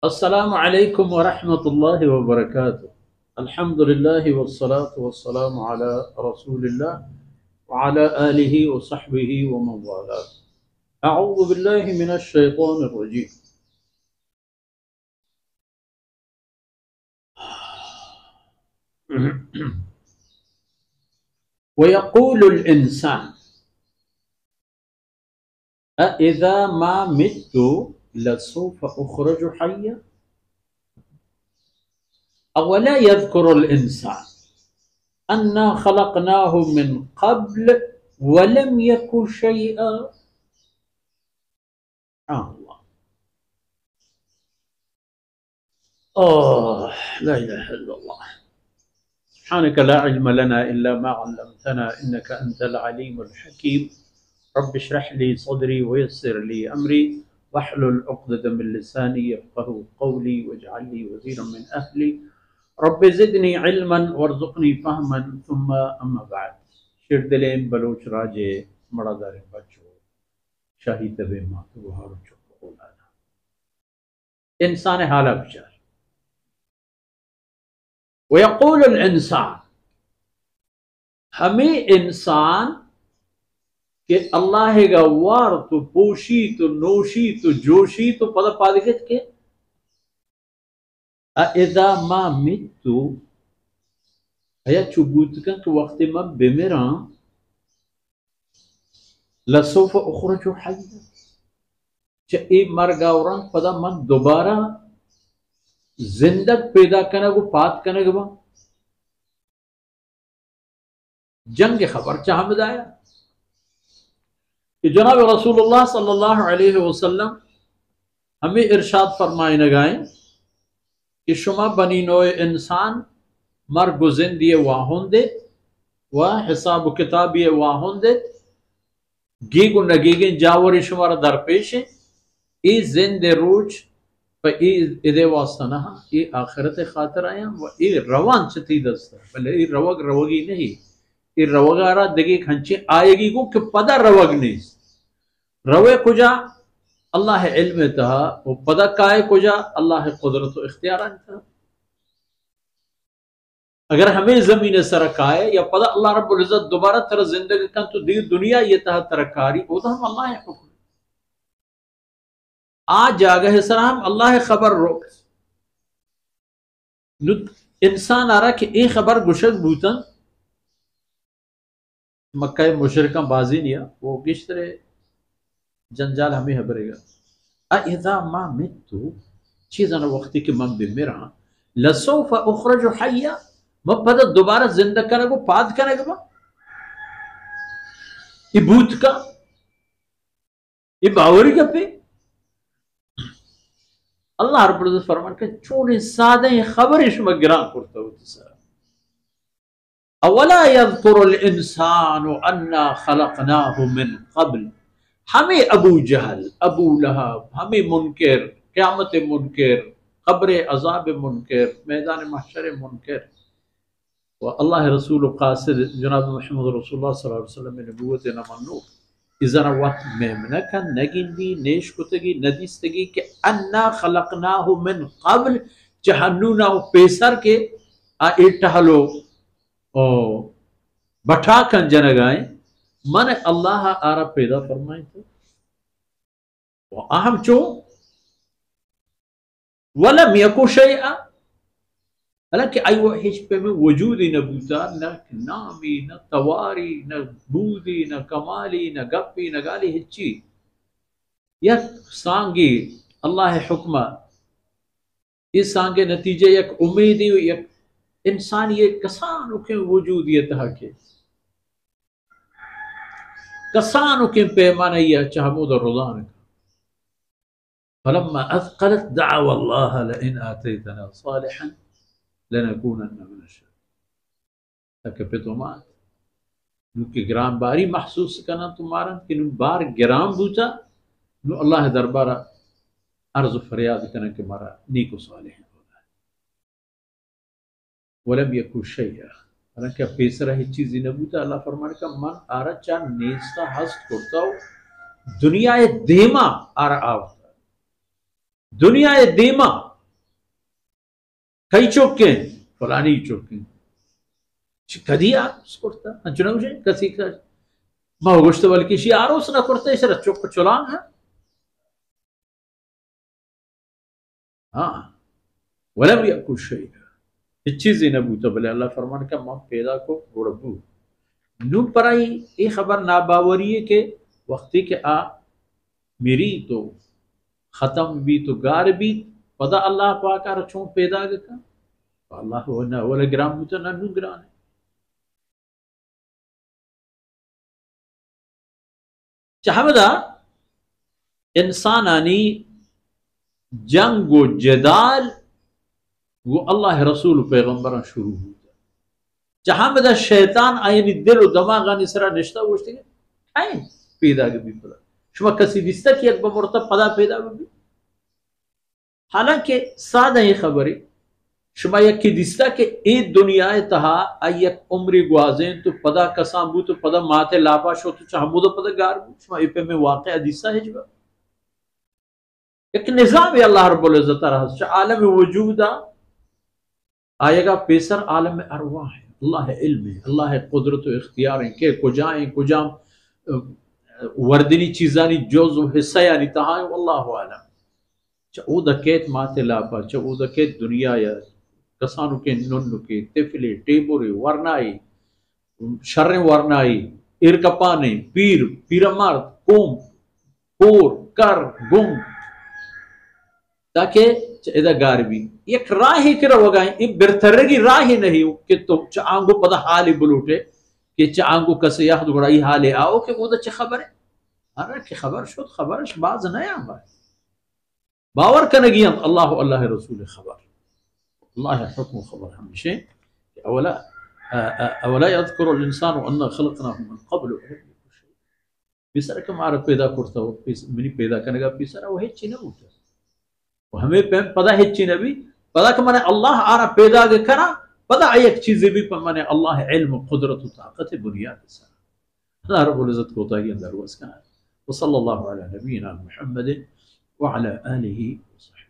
अस्सलामु अलैकुम वरहमतुल्लाहि वबरकातुह। अल्हम्दुलिल्लाहि वस्सलातु वस्सलामु अला रसूलिल्लाह व अला आलिहि व सहबिहि व मन वाला। अऊज़ु बिल्लाहि मिनश शैतानिर रजीम। वयक़ूलुल इंसान अइज़ा मा मित्तु लसौफ़ उख़्रजु हय्या अवला यज़्कुरुल इंसान अन्ना ख़लक़नाहु मिन क़ब्ल वलम यकु शैअ। ला इलाहा इल्लल्लाह। सुब्हानक ला इल्म लना इल्ला मा अल्लमतना इन्नका अंतल अलीमुल हकीम। रब्बि इश्रह ली सदरी व यस्सिर ली अमरी वहलुल उक़दतम मिन लिसानी यफ़क़हू क़ौली वजअल ली वज़ीरम मिन अहली रब्बि ज़िदनी इल्मन वरज़ुक़नी फ़हमन सुम्मा अम्मा बाद। शिरदिलेम बलोच राजे मड़ादारे बच्चो शाही तबे मातु हारो चुप ओलाना इंसान हाला बिचार। वयक़ूलुल इंसान, हमें इंसान के अल्लाह का वार तो पोशी तो नोशी तो जोशी तो पद पादिकत के अइज़ा मा मित्तु अया चुबूतकन के वक्त में बेमेरा लसौफ़ उख़्रजु हय्या च ए मरगावरन पदा मन दोबारा जिंदक पैदा कनगु पात कनगबा जंग खबर चाहमदाया कि जनाब रसूलुल्लाह सल्लल्लाहु अलैहि वसल्लम हमें इरशाद फरमाए नगाए कि शुमा बनी नोए इंसान मर गुजिंदिए वाहुंदे व हिसाब किताबिए वाहुंदे गीगु नगीगे जावरी शुमार दरपेश ई जिंदे रोज प ई इदे वास्तना ई आखिरत खातिर आया व ई रवान चती दस्ता भले ई रवग रवगी नहीं ई रवगारा दगी खंची आएगी को कि पदा रवग नहीं रवे कुजा अल्लाह इल्म तहा वो पदा काय कुजा अल्लाह कुदरत व इख्तियार था। अगर हमें जमीन सरकाए या पदा अल्लाह रब्बुल इज्जत दोबारा तरह जिंदगी का तो दी दुनिया ये तहा तरकारी वो तो हम अल्लाह हुक्म आज जागा है सर हम अल्लाह खबर रोक इंसान आ रहा कि ए खबर गुशक भूतन मक्का मुशरिका बाजी निया वो किस तरह जंजाल हमें हबरेगा अइज़ा मा मित्तु चीज़न वक्ती के मम बिमिरा लसौफ़ उख़्रजु हय्या म पद दोबारा जिंदा करेगो पाद करेगा ये भूत का ये बावरी का पे अल्लाह रब्बुल इज्जत फरमान के छोड़े सादे खबर इसमें गिरान करता होता सर अवला यज़्कुरुल इंसानु अन्ना खलक़नाहु मिन क़ब्ल। हमें अबू जहल अबू लहब हमें मुनकर क़यामत मुनकर क़ब्र अज़ाब मुनकर मैदान महशर मुनकर व अल्लाह रसूल क़ासिद जनाब मुहम्मद रसूलुल्लाह सल्लल्लाहु अलैहि वसल्लम में नबूवत न मन्नू इज़रा वक्त मेमना का नगिंदी नेश कुतगी नदिस्तगी के अन्ना खलक़नाहु मिन क़ब्ल जहन्नुना पेसर के आ इटहलो ओ बठा कन जनगाए मन अल्लाह आरा पैदा फरमाए थे वो अहम चो वलम यकु शैअ हालांकि आई वो हिच पे में वजूद ही न बूता न नामी न तवारी न बूदी न कमाली न गप्पी न गाली हिच्ची यक सांगी अल्लाह हुक्मा इस सांगे नतीजे यक उम्मीदी यक इंसान ये कसानों के वजूदियत के कसानों के पैमाने यह चहमूद और रुज़ान फलम्मा अज़क़लत दअवा अल्लाह लइन आतैतना सालिहन लनकूनन्ना मिनश शाकिरीन। तक पेतोमात नुके ग्राम बारी महसूस करना तुम्हारा कि नु बार ग्राम बूचा नु अल्लाह दरबारा अर्ज़ फरियाद करने के मारा नीको सालिहन वलम यकु शैअ हालांकि पेसरा ही चीज नबूता अल्लाह फरमान का मन आरा चार नेस्ता हस्त करता हो दुनिया देमा आरा आवता दुनिया देमा कई चौके फलानी चौके कदी आरोस करता अंचना कसी का ما هو قشت بالكي شي عروسنا كورتيش تشوف كشلانها ولم يأكل شيء الچیز نبو تو بلے اللہ فرمان کا ماں پیدا کو گڑبو نو پرائی یہ خبر ناباوری ہے کہ وقتی کہ میری تو ختم بھی تو گار بھی پدا اللہ پاکا رچوں پیدا گا اللہ ولا گرام بوتا نو گران ہے چاہمدا انسانانی جنگ و جدال وہ اللہ رسول پیغمبران شروع ہوتا جہاں مدہ شیطان آئینی دل و دماغ آنی سرا نشتا گوشتے گئے آئین پیدا گئی پدا شما کسی دیستا کی اکبر مرتب پدا پیدا گئی حالانکہ سادہ ہی خبری شما یکی دیستا کہ ای دنیا تہا ایک عمری گوازیں تو پدا کسان بو تو پدا ماتے لاپا شو تو چاہ مدہ پدا گار بو شما ای پہ میں واقعہ دیستا ہے جبا ایک نظام ہے اللہ رب العزت رہا چاہ عالم وجودہ آئے گا پیسر عالم ارواح ہے اللہ علم ہے اللہ قدرت و اختیار ہے کہ کجائیں کجام وردنی چیزانی جوز و حصہ یعنی تہائیں واللہ عالم چاہ او دکیت ماتے لاپا چاہ او دکیت دنیا یا کسانو کے ننو کے تفلے ٹیبورے ورنائی شریں ورنائی ارکپانے پیر پیرمرد قوم پور کر گم تاکہ ادھا گار بھی ایک راہی کرا وگائیں ایک برترگی راہی نہیں کہ تم چاہاں پدا حالی بلوٹے کہ چاہاں کسی یاخد گڑائی حالی آؤ کہ وہ دا چھ خبر ہے ارے کہ خبر شد خبرش باز نیا بائی باور کنگی ہم اللہ رسول خبر اللہ حکم خبر ہمیشہ اولا یذکر الانسان انا خلقناه من قبل پیسر کا مارا پیدا کرتا ہو منی پیدا کرنے گا پیسر وہ ہیچی نہ ہوتا وہ ہمیں پدا ہیچی نہ بھی پدا کہ مانے اللہ آرہ پیدا کرا پدا ایک چیزیں بھی مانے اللہ علم قدرت و طاقت بنیاد سارا اللہ رب العزت کو تاہی اندر واسکا ہے وصلی اللہ علی نبینا محمد وعلى آلہ وصحبہ